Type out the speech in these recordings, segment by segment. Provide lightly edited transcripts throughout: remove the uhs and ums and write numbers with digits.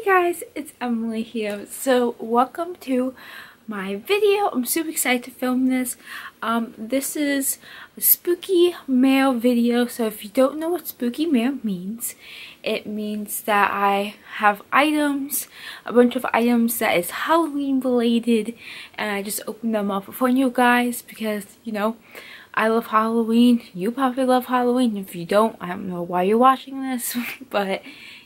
Guys, it's Emily here. So welcome to my video. I'm super excited to film this. This is a spooky mail video. So if you don't know what spooky mail means, it means that I have items, a bunch of items that is Halloween related, and I just open them up for you guys because, you know, I love Halloween. You probably love Halloween. If you don't, I don't know why you're watching this, but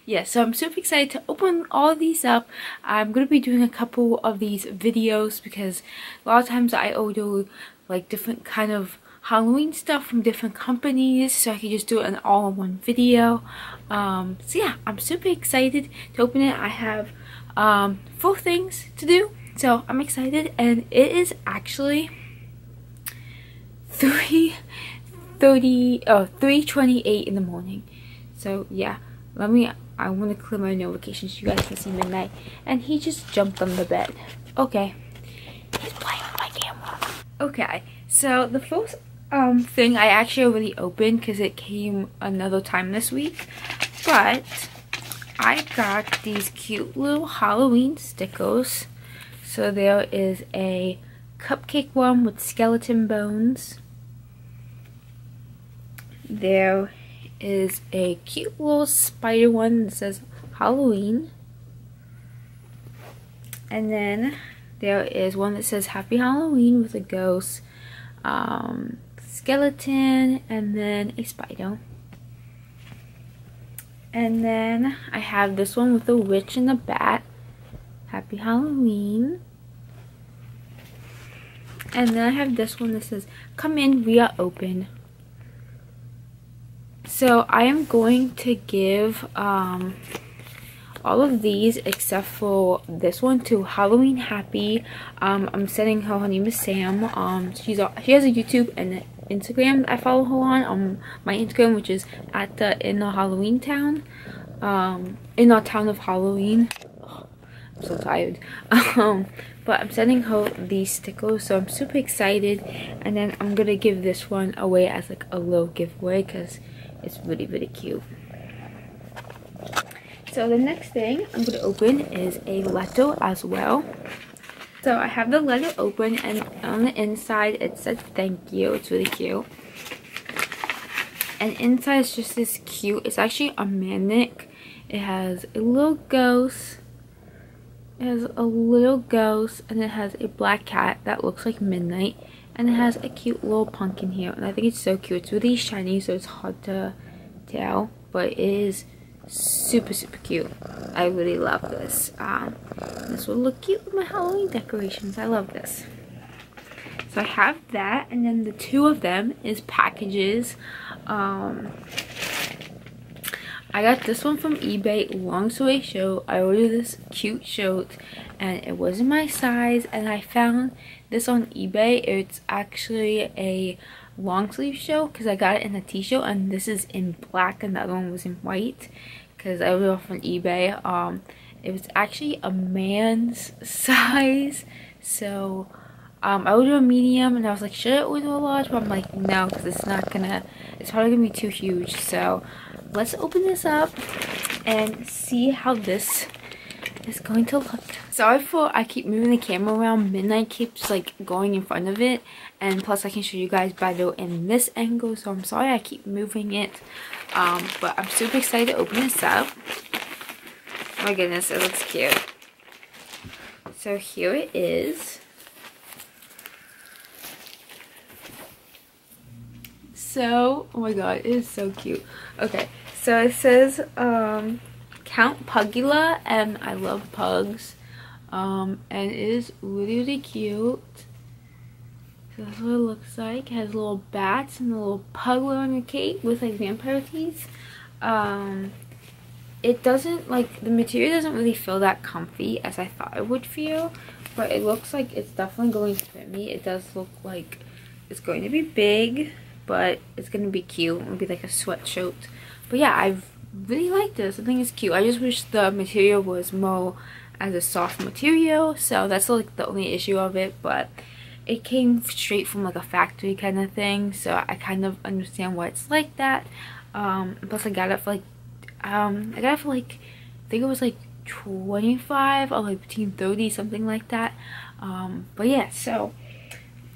yeah, so I'm super excited to open all of these up. I'm going to be doing a couple of these videos because a lot of times I order like different kind of Halloween stuff from different companies, so I can just do it in all in one video. So yeah, I'm super excited to open it. I have 4 things to do, so I'm excited, and it is actually 3:28 in the morning. So yeah, I want to clear my notifications so you guys can see midnight. And he just jumped on the bed. Okay, he's playing with my camera. Okay, so the first thing I actually already opened because it came another time this week, but I got these cute little Halloween stickers. So there is a cupcake one with skeleton bones. There is a cute little spider one that says Halloween. And then there is one that says Happy Halloween with a ghost, skeleton, and then a spider. And then I have this one with a witch and a bat, Happy Halloween. And then I have this one that says Come in, we are open. So I am going to give all of these except for this one to Halloween Happy. I'm sending her name is Sam. She has a YouTube and Instagram that I follow her on my Instagram, which is at the in our Halloween town, in our town of Halloween. Oh, I'm so tired. But I'm sending her these stickers, so I'm super excited. And then I'm gonna give this one away as like a little giveaway because it's really, really cute. So the next thing I'm going to open is a letter as well. So I have the letter open, and on the inside it said thank you. It's really cute. And inside is just this cute, it's actually a magnet. It has a little ghost. It has a little ghost, and it has a black cat that looks like midnight. And it has a cute little pumpkin here, and I think it's so cute. It's really shiny, so it's hard to tell, but it is super, super cute. I really love this. This will look cute with my Halloween decorations. I love this. So I have that, and then the 2 of them is packages. I got this one from eBay. Long story short, I ordered this cute shirt and it wasn't my size, and I found this on eBay. It's actually a long sleeve shirt because I got it in a t-shirt, and this is in black and the other one was in white because I ordered it off on eBay. It was actually a man's size, so I ordered a medium, and I was like, should I order a large? But I'm like, no, because it's probably gonna be too huge. So let's open this up and see how this is going to look. Sorry for I keep moving the camera around. Midnight keeps like going in front of it, and plus I can show you guys better in this angle, so I'm sorry I keep moving it. But I'm super excited to open this up. Oh my goodness, it looks cute. So here it is. So, oh my god, it is so cute. Okay, so it says Count Pugula, and I love pugs. And it is really, really cute. So that's what it looks like. It has little bats and a little pug wearing a cape with like vampire teeth. It doesn't, like, the material doesn't really feel that comfy as I thought it would feel, but it looks like it's definitely going to fit me. It does look like it's going to be big, but it's going to be cute. It'll be like a sweatshirt. But yeah, I really like this. I think it's cute. I just wish the material was more as a soft material, so that's like the only issue of it, but it came straight from like a factory kind of thing, so I kind of understand why it's like that. Plus I got it for like I think it was like 25 or like between 30, something like that. But yeah, so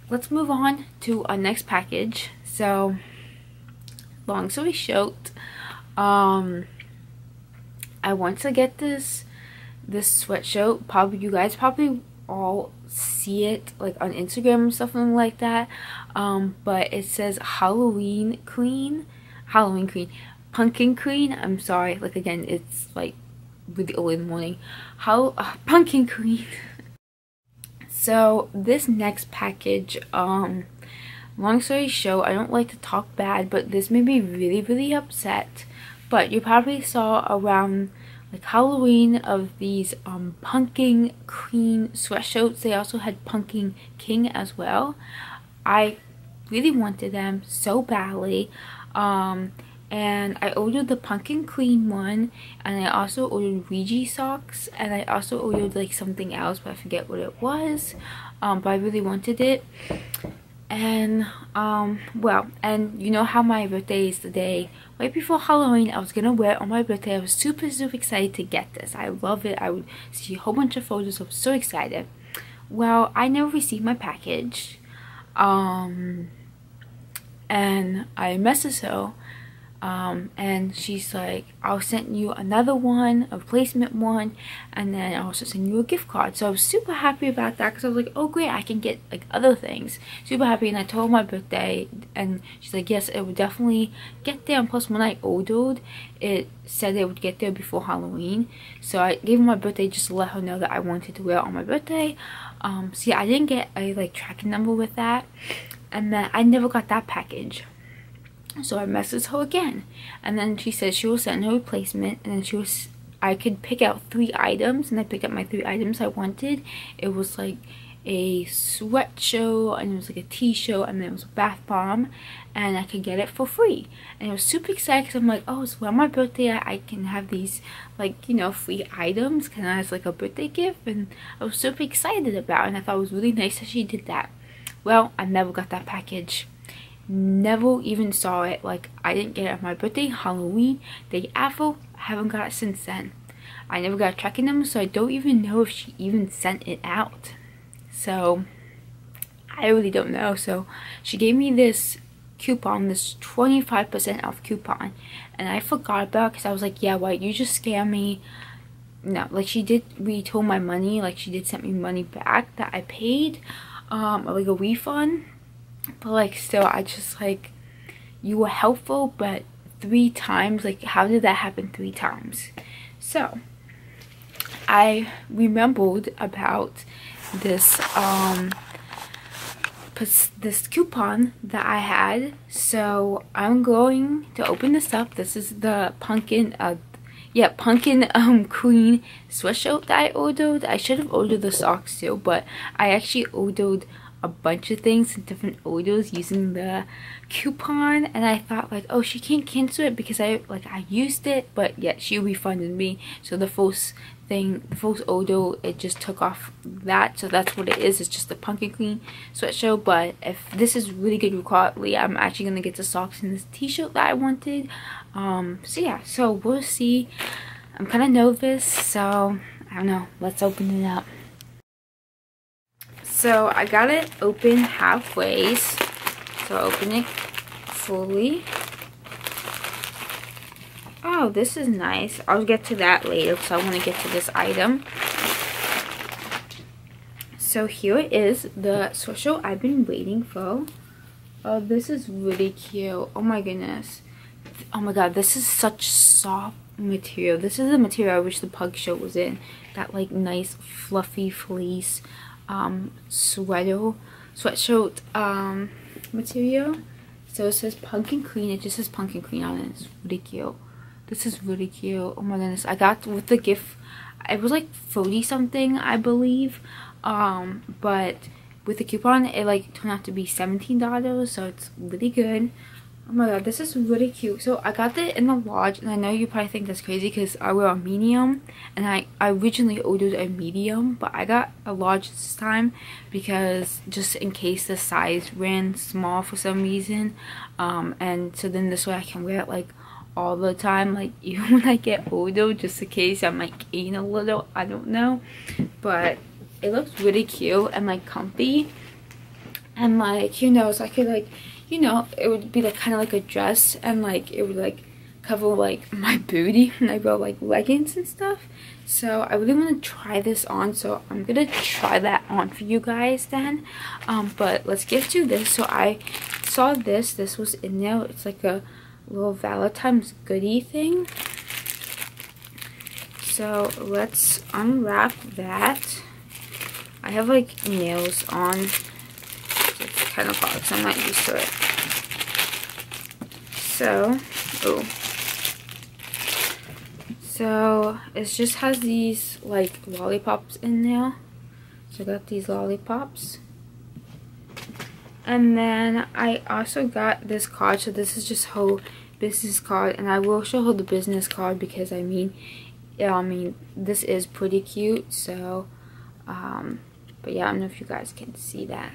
let's move on to our next package. So long story short, I want to get this sweatshirt. Probably you guys probably all see it like on Instagram or something like that. But it says Halloween Queen, Pumpkin Queen. I'm sorry, like again, it's like really early in the morning. Pumpkin Queen. So this next package, long story short, I don't like to talk bad, but this made me really upset. But you probably saw around like Halloween of these Pumpkin Queen sweatshirts. They also had Pumpkin King as well. I really wanted them so badly. And I ordered the Pumpkin Queen one, and I also ordered Ouija socks, and I also ordered like something else, but I forget what it was. But I really wanted it. And well, and you know how my birthday is the day right before Halloween. I was gonna wear it on my birthday. I was super excited to get this. I love it. I would see a whole bunch of photos. I was so excited. Well, I never received my package, and I messaged her. And she's like, I'll send you another one, a replacement one, and then I'll also send you a gift card. So I was super happy about that, because I was like, oh great, I can get like other things. Super happy. And I told her my birthday, and she's like, yes, it would definitely get there. And plus, when I ordered, it said it would get there before Halloween. So I gave her my birthday just to let her know that I wanted to wear it on my birthday. So yeah, I didn't get a like tracking number with that, and then I never got that package. So I messaged her again, and then she said she will send a replacement, and then I could pick out 3 items, and I picked up my 3 items I wanted. It was like a sweatshirt, and it was like a t-shirt, and then it was a bath bomb, and I could get it for free. And I was super excited, because I'm like, oh, so on my birthday I can have these like, you know, free items, kind of as like a birthday gift. And I was super excited about it, and I thought it was really nice that she did that. Well, I never got that package. Never even saw it. Like, I didn't get it on my birthday, Halloween, day after. I haven't got it since then. I never got a tracking number, so I don't even know if she even sent it out. So I really don't know. So she gave me this coupon, this 25% off coupon, and I forgot about it, because I was like, yeah, why you just scam me? No, like, she did retold my money. Like, she did send me money back that I paid, like a refund. But like, still, I just like, you were helpful, but 3 times, like, how did that happen 3 times? So I remembered about this this coupon that I had. So I'm going to open this up. This is the Pumpkin Queen sweatshirt that I ordered. I should have ordered the socks too, but I actually ordered a bunch of things in different orders using the coupon, and I thought like, oh, she can't cancel it because I used it, but yet she refunded me. So the first order, it just took off that, so that's what it is. It's just the Pumpkin Queen sweatshirt. But if this is really good quality, I'm actually gonna get the socks and this t-shirt that I wanted. So yeah, so we'll see. I'm kind of nervous, so I don't know. Let's open it up. So I got it open halfway, so I'll open it fully. Oh, this is nice. I'll get to that later, because I want to get to this item. So here it is, the sweatshirt I've been waiting for. Oh, this is really cute. Oh my goodness. Oh my god, this is such soft material. This is the material I wish the pug shirt was in. That like nice fluffy fleece sweatshirt material. So it says Pumpkin Queen. It just says Pumpkin Queen on it. It's really cute. This is really cute. Oh my goodness. I got with the gift, it was like 40 something, I believe, but with the coupon it like turned out to be $17, so it's really good. Oh my god, this is really cute. So I got it in the large, and I know you probably think that's crazy because I wear a medium, and I originally ordered a medium, but I got a large this time because just in case the size ran small for some reason, and so then this way I can wear it like all the time, like even when I get older, just in case I'm like gain a little, I don't know. But it looks really cute and like comfy, and like, you know, so I could like, you know, it would be like kind of like a dress, and like it would like cover like my booty when I wear like leggings and stuff. So I really want to try this on, so I'm gonna try that on for you guys then. But let's get to this. So I saw this was in there. It's like a little Valentine's goodie thing. So let's unwrap that. I have like nails on. It's kind of hard, so I'm not used to it. So, so it just has these like lollipops in there. So I got these lollipops. And then I also got this card. So this is just her business card, and I will show her the business card because I mean this is pretty cute. So but yeah, I don't know if you guys can see that.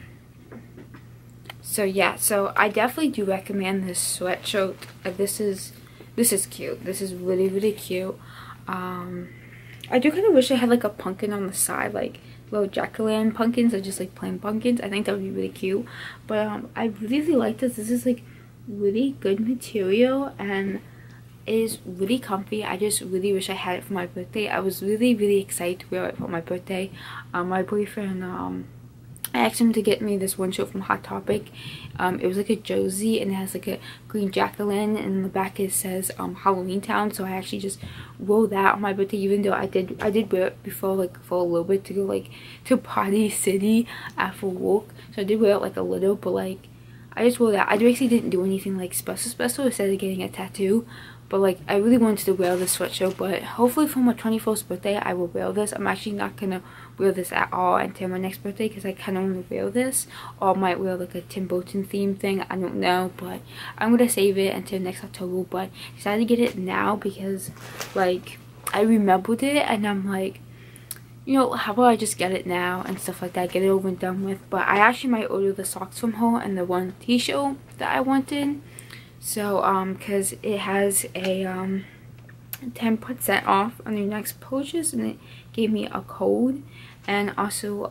So yeah, so I definitely do recommend this sweatshirt. This is cute. This is really cute. I do kind of wish I had like a pumpkin on the side, like little jack-o'-lantern pumpkins, or just like plain pumpkins. I think that would be really cute. But I really like this. This is like really good material, and it is really comfy. I just really wish I had it for my birthday. I was really excited to wear it for my birthday. My boyfriend, I asked him to get me this one shirt from Hot Topic. It was like a jersey, and it has like a green jack-o'-lantern, and in the back it says Halloween Town. So I actually just wore that on my birthday, even though I did wear it before, like for a little bit, to go like to Party City after work. So I did wear it like a little, but like I just wore that. I basically didn't do anything like special instead of getting a tattoo. But like I really wanted to wear this sweatshirt, but hopefully for my 21st birthday I will wear this. I'm actually not gonna wear this at all until my next birthday because I kind of want to wear this, or I might wear like a Tim Burton theme thing. I don't know, but I'm gonna save it until next October. But I decided to get it now because like I remembered it, and I'm like, you know, how about I just get it now and stuff like that, get it over and done with. But I actually might order the socks from her and the one t-shirt that I wanted. So because it has a 10% off on your next purchase, and it gave me a code. And also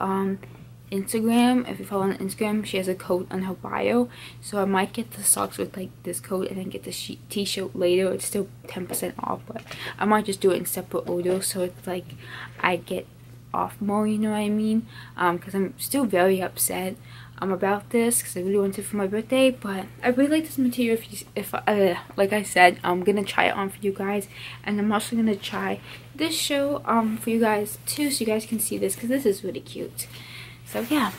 Instagram, if you follow on Instagram, she has a code on her bio. So I might get the socks with like this code and then get the t-shirt later. It's still 10% off, but I might just do it in separate order, so it's like I get off more, you know what I mean? Because I'm still very upset about this because I really wanted it for my birthday. But I really like this material. If like I said, I'm gonna try it on for you guys, and I'm also gonna try this show for you guys too, so you guys can see this, because this is really cute. So yeah,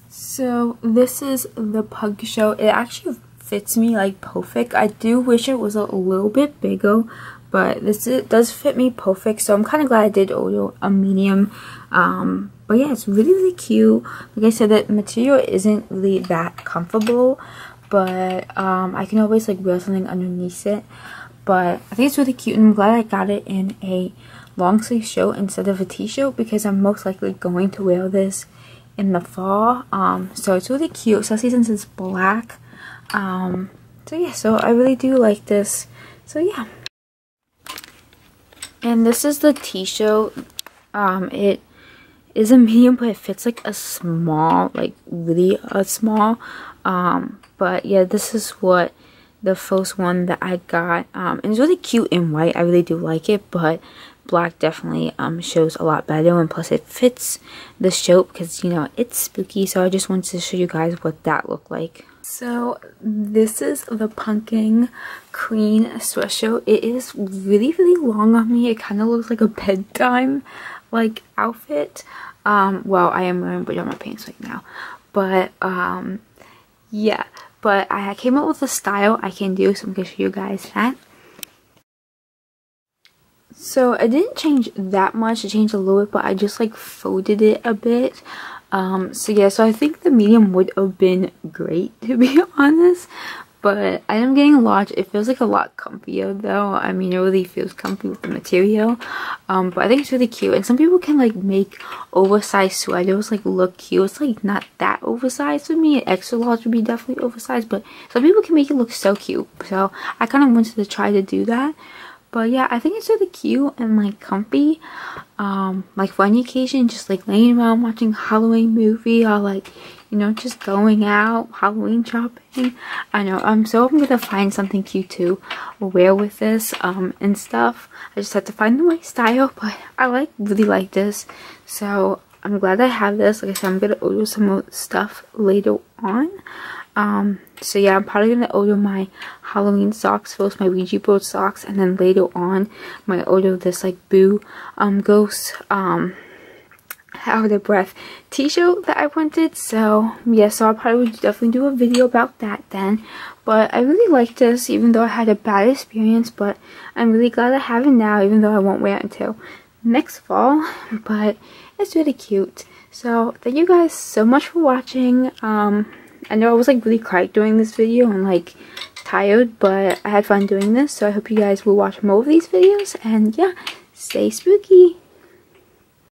so this is the pug show. It actually fits me like perfect. I do wish it was a little bit bigger, but it does fit me perfect. So I'm kind of glad I did order a medium. But yeah, it's really cute. Like I said, the material isn't really that comfortable, but I can always like wear something underneath it. But I think it's really cute, and I'm glad I got it in a long sleeve shirt instead of a t-shirt, because I'm most likely going to wear this in the fall. So it's really cute, especially since it's black. So yeah, so I really do like this. So yeah, and this is the t-shirt. It is a medium, but it fits like a small, like really a small. But yeah, this is what the first one that I got. And it's really cute in white. I really do like it, but black definitely shows a lot better, and plus it fits the shirt because, you know, it's spooky. So I just wanted to show you guys what that looked like. So this is the pumpkin queen sweatshirt. It is really long on me. It kind of looks like a bedtime like outfit. Well, I am wearing pajama pants right now, but yeah, but I came up with a style I can do, so I'm gonna show you guys that. So I didn't change that much. I changed a little bit, but I just like folded it a bit. So yeah, so I think the medium would have been great, to be honest, but I am getting a large. It feels like a lot comfier though. I mean, it really feels comfy with the material. But I think it's really cute. And some people can like make oversized sweaters like look cute. It's like not that oversized for me. An extra large would be definitely oversized, but some people can make it look so cute. So I kind of wanted to try to do that. But yeah, I think it's really cute and like comfy. Like for any occasion, just like laying around watching a Halloween movie, or like, you know, just going out Halloween shopping. I know, I'm gonna find something cute to wear with this and stuff. I just have to find the right style, but I really like this, so I'm glad I have this. Like I said, I'm gonna order some more stuff later on. So yeah, I'm probably gonna order my Halloween socks first, my Ouija board socks, and then later on I might order this like Boo ghost out of breath t-shirt that I wanted. So yeah, so I'll probably definitely do a video about that then. But I really like this, even though I had a bad experience, but I'm really glad I have it now, even though I won't wear it until next fall. But it's really cute. So thank you guys so much for watching. I know I was like really quiet during this video and like tired, but I had fun doing this, so I hope you guys will watch more of these videos. And yeah, stay spooky.